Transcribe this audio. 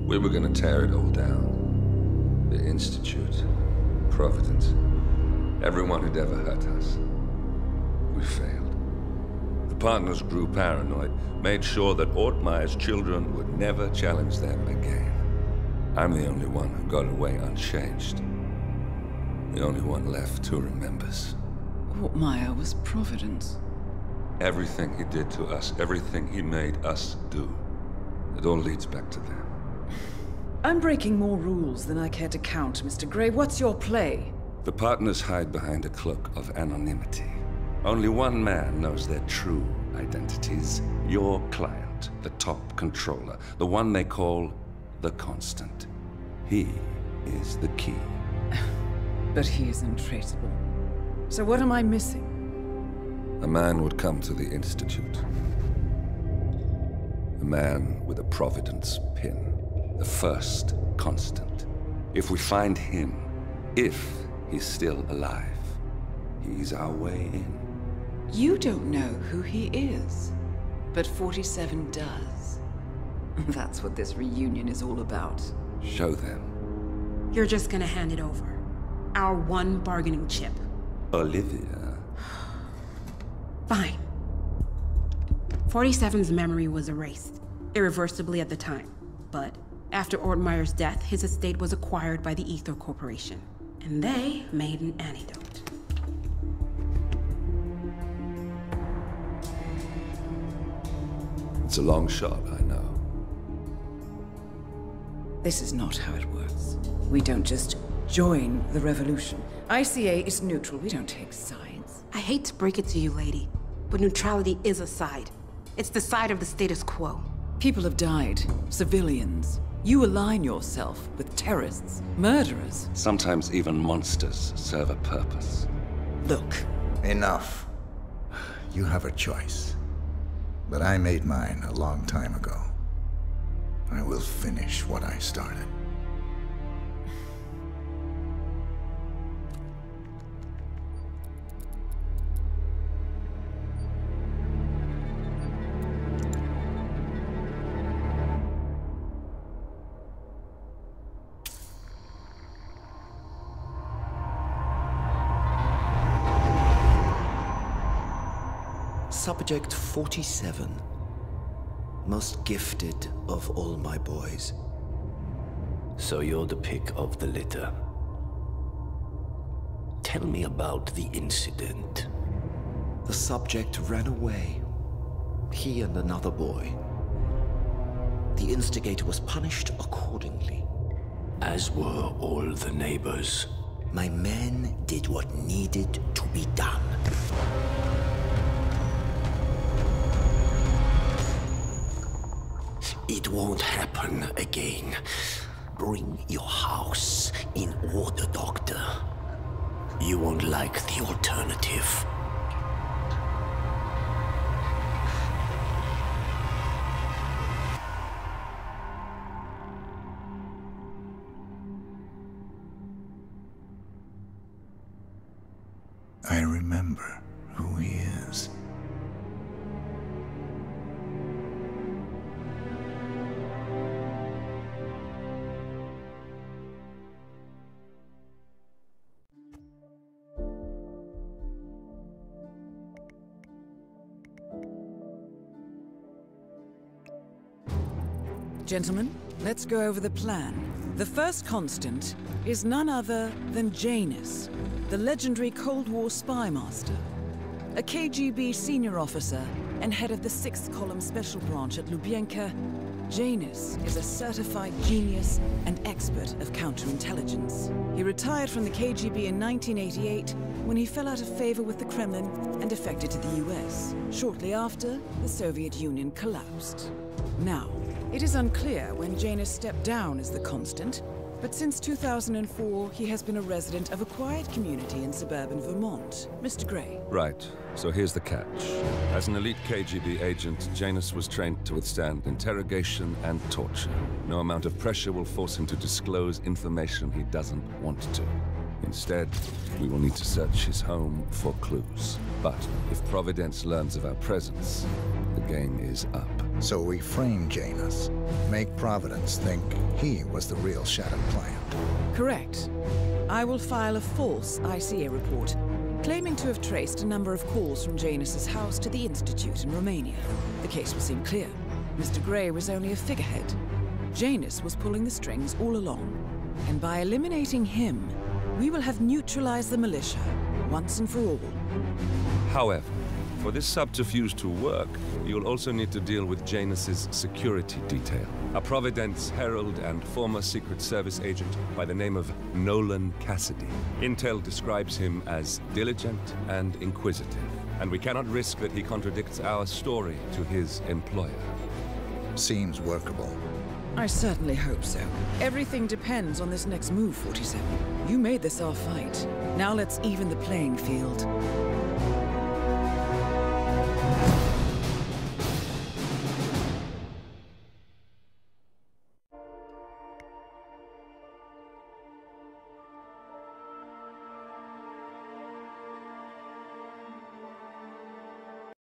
We were gonna tear it all down. The Institute, Providence, everyone who'd ever hurt us. We failed. The partners grew paranoid, made sure that Ortmeyer's children would never challenge them again. I'm the only one who got away unchanged. The only one left who remembers. Ortmeyer was Providence. Everything he did to us, everything he made us do, it all leads back to them. I'm breaking more rules than I care to count, Mr. Gray. What's your play? The partners hide behind a cloak of anonymity. Only one man knows their true identities. Your client, the top controller, the one they call the Constant. He is the key. But he is untraceable. So what am I missing? A man would come to the Institute. A man with a Providence pin. The first Constant. If we find him, if he's still alive, he's our way in. You don't know who he is, but 47 does. That's what this reunion is all about. Show them. You're just gonna hand it over. Our one bargaining chip. Olivia. Fine. 47's memory was erased, irreversibly at the time. But after Ortmeyer's death, his estate was acquired by the Ether Corporation. And they made an antidote. It's a long shot, I know. This is not how it works. We don't just join the revolution. ICA is neutral. We don't take sides. I hate to break it to you, lady, but neutrality is a side. It's the side of the status quo. People have died. Civilians. You align yourself with terrorists, murderers. Sometimes even monsters serve a purpose. Look. Enough. You have a choice. But I made mine a long time ago. I will finish what I started. Subject 47. Most gifted of all my boys. So you're the pick of the litter. Tell me about the incident. The subject ran away. He and another boy. The instigator was punished accordingly. As were all the neighbors. My men did what needed to be done. It won't happen again. Bring your house in order, Doctor. You won't like the alternative. I remember who he is. Gentlemen, let's go over the plan. The first Constant is none other than Janus, the legendary Cold War spy master, a KGB senior officer and head of the 6th Column Special Branch at Lubyanka. Janus is a certified genius and expert of counterintelligence. He retired from the KGB in 1988 when he fell out of favor with the Kremlin and defected to the US. Shortly after, the Soviet Union collapsed. Now, it is unclear when Janus stepped down as the Constant, but since 2004, he has been a resident of a quiet community in suburban Vermont. Mr. Gray. Right. So here's the catch. As an elite KGB agent, Janus was trained to withstand interrogation and torture. No amount of pressure will force him to disclose information he doesn't want to. Instead, we will need to search his home for clues. But if Providence learns of our presence, the game is up. So we frame Janus, make Providence think he was the real Shadow client. Correct. I will file a false ICA report, claiming to have traced a number of calls from Janus's house to the Institute in Romania. The case will seem clear. Mr. Grey was only a figurehead. Janus was pulling the strings all along. And by eliminating him, we will have neutralized the militia, once and for all. However, for this subterfuge to work, you'll also need to deal with Janus's security detail. A Providence herald and former Secret Service agent by the name of Nolan Cassidy. Intel describes him as diligent and inquisitive, and we cannot risk that he contradicts our story to his employer. Seems workable. I certainly hope so. Everything depends on this next move, 47. You made this our fight. Now let's even the playing field.